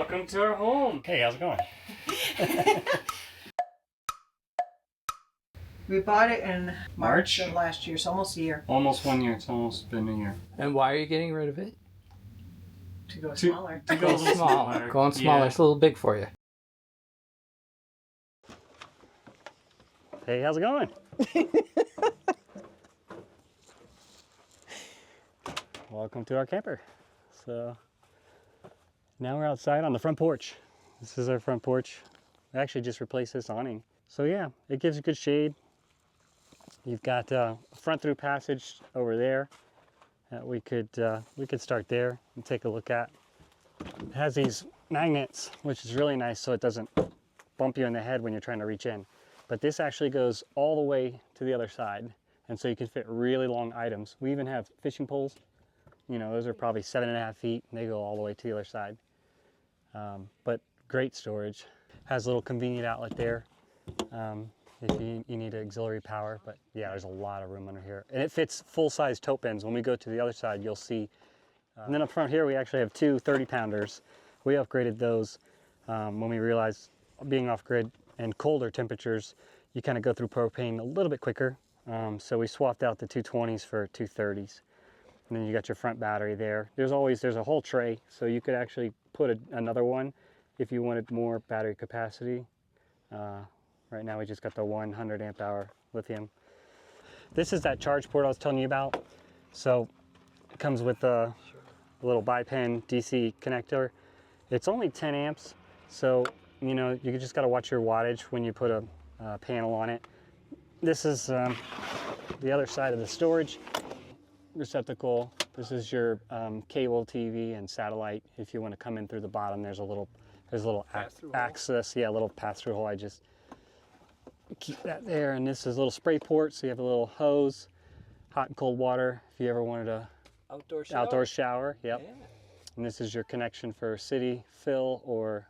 Welcome to our home. Hey, how's it going? We bought it in March March? of last year, so almost a year. Almost 1 year. It's almost been a year. And why are you getting rid of it? To go To- smaller. To go a little smaller. Going smaller. Yeah. It's a little big for you. Hey, how's it going? Welcome to our camper. So now we're outside on the front porch. This is our front porch. I actually just replaced this awning. So yeah, it gives you good shade. You've got a front through passage over there that we could start there and take a look at. It has these magnets, which is really nice so it doesn't bump you in the head when you're trying to reach in. But this actually goes all the way to the other side, and so you can fit really long items. We even have fishing poles. You know, those are probably 7.5 feet, and they go all the way to the other side. But great storage. Has a little convenient outlet there if you need auxiliary power. But yeah, there's a lot of room under here. And it fits full-size tote bins. When we go to the other side, you'll see. And then up front here, we actually have two 30-pounders. We upgraded those when we realized being off-grid and colder temperatures, you kind of go through propane a little bit quicker. So we swapped out the 220s for 230s. And then you got your front battery there. There's a whole tray, so you could actually put another one if you wanted more battery capacity. Right now we just got the 100 amp hour lithium. This is that charge port I was telling you about. So it comes with a little bi-pin DC connector. It's only 10 amps, so you know you just got to watch your wattage when you put a panel on it. This is the other side of the storage receptacle. This is your cable TV and satellite. If you want to come in through the bottom, there's a little access, yeah, a little pass-through hole. I just keep that there. And this is a little spray port, so you have a little hose, hot and cold water if you ever wanted a outdoor shower. Yep. Yeah. And this is your connection for city fill or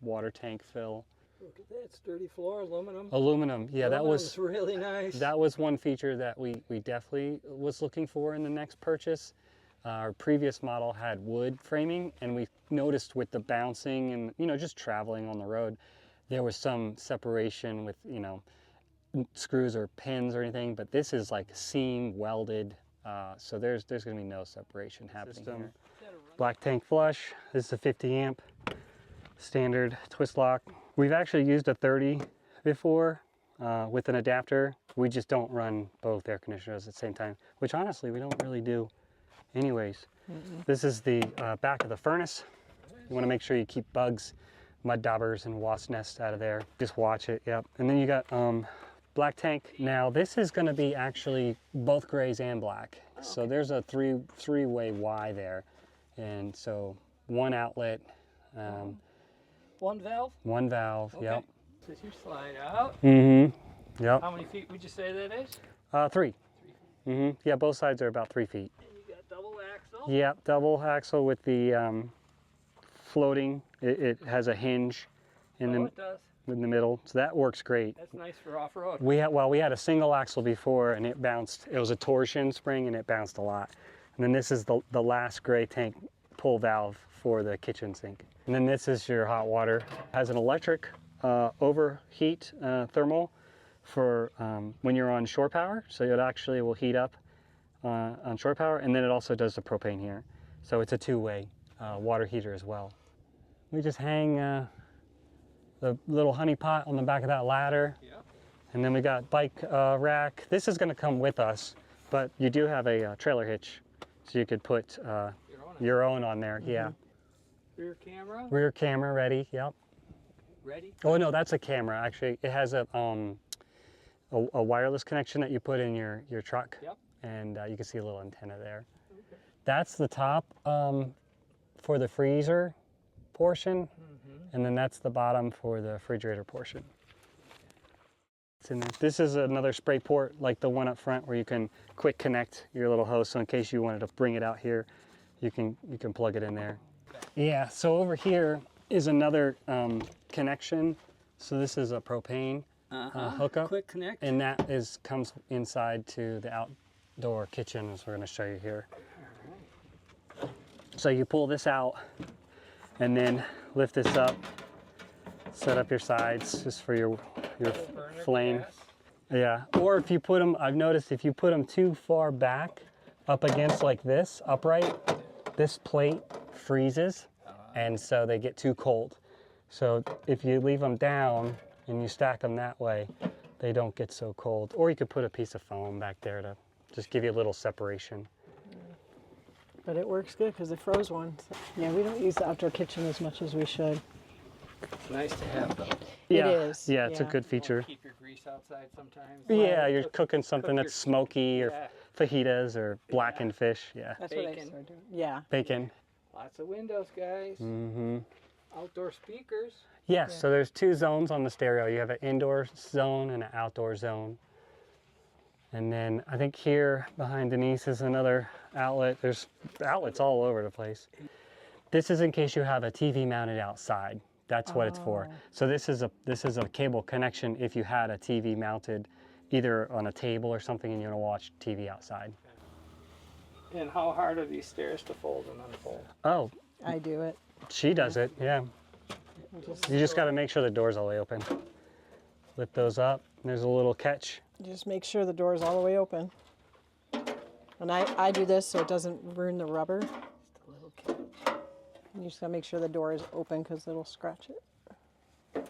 water tank fill. Look at that sturdy floor, aluminum. Aluminum, yeah, that was really nice. That was one feature that we definitely was looking for in the next purchase. Our previous model had wood framing, and we noticed with the bouncing and just traveling on the road, there was some separation with screws or pins or anything. But this is like seam welded, so there's going to be no separation happening here. Black tank flush. This is a 50 amp standard twist lock. We've actually used a 30 before with an adapter. We just don't run both air conditioners at the same time, which honestly we don't really do anyways. This is the back of the furnace. You want to make sure you keep bugs, mud daubers, and wasp nests out of there. Just watch it, yep. And then you got black tank. Now this is going to be actually both grays and black. Oh, okay. So there's a three-way Y there. And so one outlet. One valve? One valve, okay. Yep. So you slide out. Mm-hmm, yep. How many feet would you say that is? 3. Mm-hmm. Yeah, both sides are about 3 feet. And you got double axle? Yep, double axle with the floating. It has a hinge in the middle, so that works great. That's nice for off-road. We had a single axle before, and it bounced. It was a torsion spring, and it bounced a lot. And then this is the last gray tank pull valve for the kitchen sink. And then this is your hot water. It has an electric overheat thermal for when you're on shore power. So it actually will heat up on shore power, and then it also does the propane here. So it's a two-way water heater as well. We just hang the little honey pot on the back of that ladder. Yeah. And then we got bike rack. This is gonna come with us, but you do have a trailer hitch. So you could put your own on there, yeah. Rear camera? Rear camera ready, yep. Ready? Oh no, that's a camera actually. It has a wireless connection that you put in your truck. Yep. And you can see a little antenna there. Okay. That's the top for the freezer portion, and then that's the bottom for the refrigerator portion. It's in there. This is another spray port like the one up front where you can quick connect your little hose, so in case you wanted to bring it out here, you can plug it in there. Yeah, so over here is another connection. So this is a propane hookup. Quick connect. And that comes inside to the outdoor kitchen, as we're going to show you here. So you pull this out, and then lift this up, set up your sides just for your Burner flame. gas. Yeah, or if you put them, I've noticed if you put them too far back up against like this, upright, this plate freezes, and so they get too cold. So if you leave them down and you stack them that way, they don't get so cold. Or you could put a piece of foam back there to just give you a little separation. But it works good because it froze one. So, yeah, we don't use the outdoor kitchen as much as we should. It's nice to have though. Yeah, is, yeah, it's a yeah. good feature. Keep your grease outside sometimes. Yeah, you're Cook- cooking something your- that's smoky or yeah. fajitas or blackened fish. Yeah, That's what I Bacon. started doing. Yeah. bacon. Lots of windows, guys. Mm-hmm. Outdoor speakers. Yes, so there's two zones on the stereo. You have an indoor zone and an outdoor zone. And then I think here behind Denise is another outlet. There's outlets all over the place. This is in case you have a TV mounted outside. That's what it's for. So this is a cable connection if you had a TV mounted either on a table or something and you want to watch TV outside. And how hard are these stairs to fold and unfold? Oh, I do it. she does it, yeah. You just got to make sure the door's all the way open. Lift those up. There's a little catch. Just make sure the door is all the way open. And I do this so it doesn't ruin the rubber. Just a little catch. You just gotta make sure the door is open because it'll scratch it.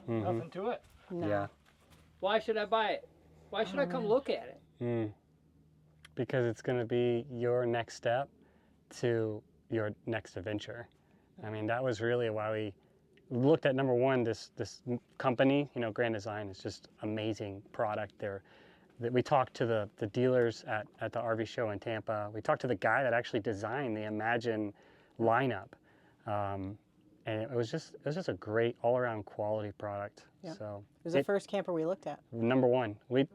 Nothing to it. No. Yeah. Why should I buy it? Why should I come look at it? Because it's going to be your next step to your next adventure. I mean, that was really why we looked at number one, this company, you know, Grand Design is just amazing product. We talked to the dealers at the RV show in Tampa. We talked to the guy that actually designed the Imagine lineup. And it was just a great all around quality product. Yeah. So It was the first camper we looked at. number one, we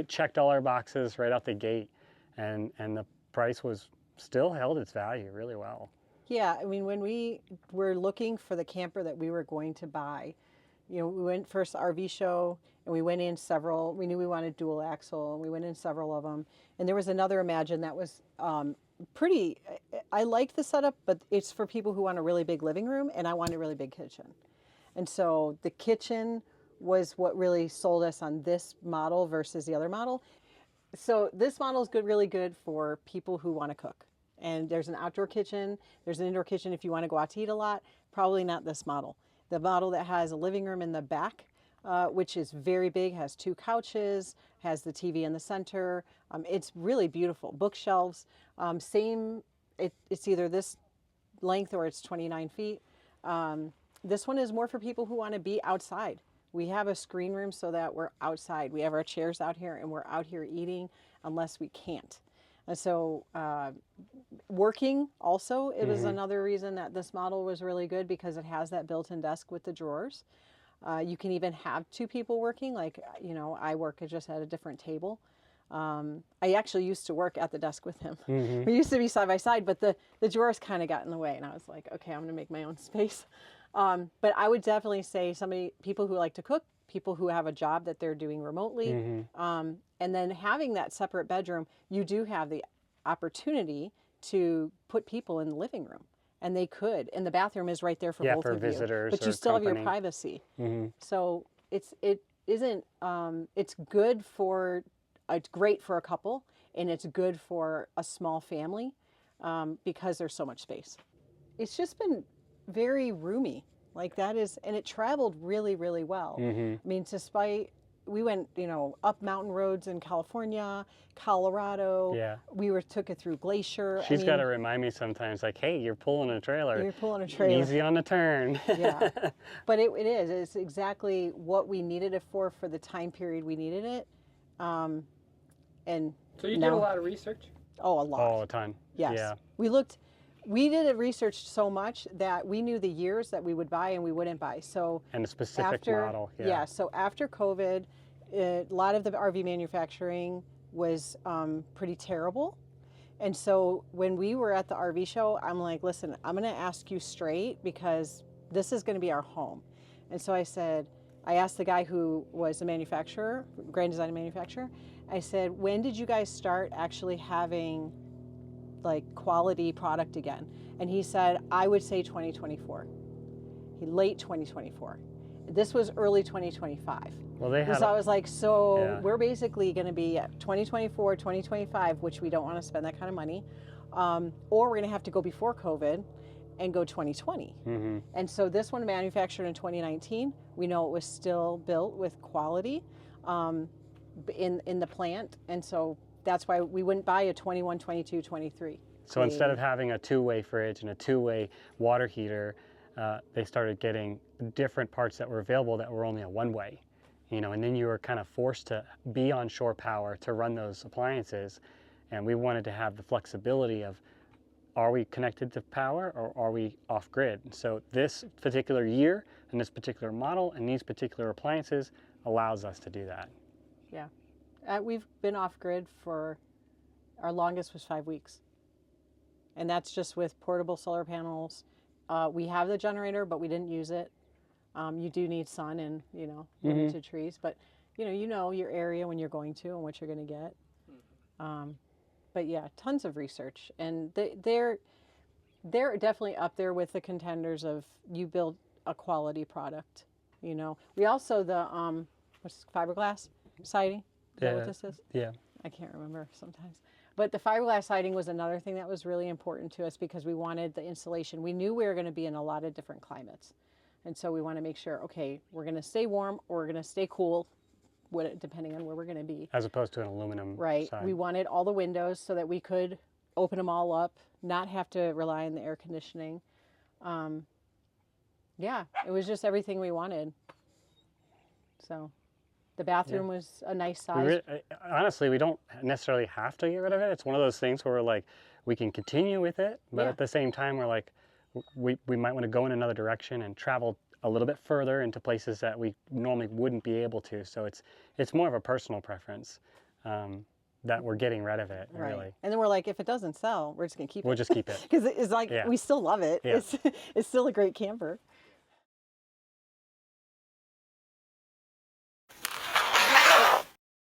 checked all our boxes right out the gate, and the price was still held its value really well. Yeah, I mean, when we were looking for the camper that we were going to buy, you know, we went first to the RV show and we went in several. We knew we wanted dual axle, and we went in several of them. And there was another Imagine that was pretty. I liked the setup, but it's for people who want a really big living room, and I want a really big kitchen. And so the kitchen was what really sold us on this model versus the other model. So this model is good, really good for people who want to cook. And there's an outdoor kitchen, there's an indoor kitchen if you want to go out to eat a lot. Probably not this model. The model that has a living room in the back, which is very big, has 2 couches, has the TV in the center. It's really beautiful. Bookshelves, it's either this length or it's 29 feet. This one is more for people who want to be outside. We have a screen room so that we're outside. We have our chairs out here and we're out here eating unless we can't. And so working also, it was another reason that this model was really good because it has that built-in desk with the drawers. You can even have 2 people working, like, you know, I work just at a different table. I actually used to work at the desk with him. We used to be side by side, but the drawers kind of got in the way, and I was like, okay, I'm going to make my own space. But I would definitely say people who like to cook, people who have a job that they're doing remotely, and then having that separate bedroom, you do have the opportunity to put people in the living room, and they could, and the bathroom is right there for both for of visitors you. But you or still have your company. privacy. So it's good for. It's great for a couple, and it's good for a small family because there's so much space. It's just been very roomy, like that is, and it traveled really, really well. I mean, we went, you know, up mountain roads in California, Colorado. Yeah. We took it through Glacier. She's got to remind me sometimes, like, hey, you're pulling a trailer. You're pulling a trailer. Easy on the turn. Yeah, but it is. It's exactly what we needed it for the time period we needed it. And So you did now- a lot of research? Oh, a lot. All the time. Yes. Yeah. We did a research so much that we knew the years that we would buy and we wouldn't buy. So And a specific model. Yeah. so after COVID, a lot of the RV manufacturing was pretty terrible. And so when we were at the RV show, I'm like, listen, I'm going to ask you straight because this is going to be our home. And so I asked the guy who was the manufacturer, Grand Design manufacturer, I said, when did you guys start actually having like quality product again. And he said, I would say 2024. Late 2024. This was early 2025. Well, they had. So I was like, so Yeah. we're basically going to be at 2024, 2025, which we don't want to spend that kind of money. Or we're going to have to go before COVID and go 2020. Mhm. And so this one manufactured in 2019. We know it was still built with quality in the plant. And so that's why we wouldn't buy a 21, 22, 23. So instead of having a two-way fridge and a two-way water heater, they started getting different parts that were available that were only a one-way, you know, and then you were kind of forced to be on shore power to run those appliances. And we wanted to have the flexibility of, are we connected to power or are we off grid? So this particular year and this particular model and these particular appliances allows us to do that. Yeah. We've been off grid for, our longest was 5 weeks. And that's just with portable solar panels. We have the generator, but we didn't use it. You do need sun and, you know, limited trees, but you know your area when you're going to and what you're going to get. But yeah, tons of research, and they're definitely up there with the contenders of you build a quality product. You know, we also the what's fiberglass siding. Is that what this is? Yeah. I can't remember sometimes. But the fiberglass siding was another thing that was really important to us because we wanted the insulation. We knew we were going to be in a lot of different climates. And so we want to make sure, okay, we're going to stay warm or we're going to stay cool, depending on where we're going to be. As opposed to an aluminum Right. side. We wanted all the windows so that we could open them all up, not have to rely on the air conditioning. Yeah, it was just everything we wanted. So the bathroom was a nice size. Honestly, we don't necessarily have to get rid of it. It's one of those things where we're like, we can continue with it, but Yeah. at the same time, we're like, we might want to go in another direction and travel a little bit further into places that we normally wouldn't be able to. So it's more of a personal preference that we're getting rid of it, Right. really. And then we're like, if it doesn't sell, we're just going to keep We'll it. just keep it. Because it's like, Yeah. we still love it. Yeah. It's still a great camper.